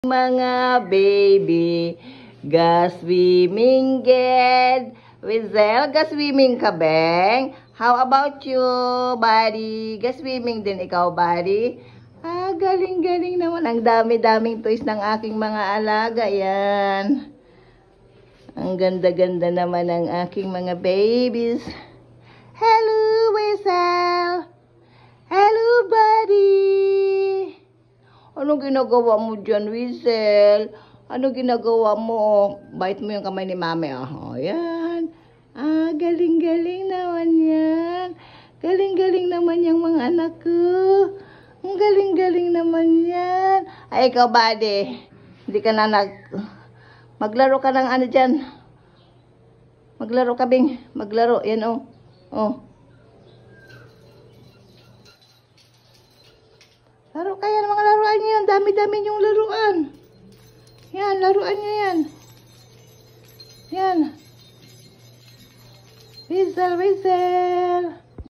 Mga baby, ga-swimming ged. Wizel, ga-swimming ka, Beng? How about you, buddy? Ga-swimming din ikaw, buddy? Galing-galing naman. Ang dami-daming toys ng aking mga alaga. Yan. Ang ganda-ganda naman ng aking mga babies. Hello, Wizel. Hello, buddy. Anong ginagawa mo dyan, Wizel? Ano ginagawa mo? Bite mo yung kamay ni mami. Oh, yan. Galing-galing naman yan. Galing-galing naman yung mga anak ko. Ang galing-galing naman yan. Ay, ikaw, buddy. Hindi ka na maglaro ka ng ano dyan. Maglaro ka, Bing. Maglaro. Yan, oh. Oh. Laro kaya ng mga laruan niyo yan. Dami-dami yung laruan. Yan, laruan niyo yan. Yan. Wizel, Wizel.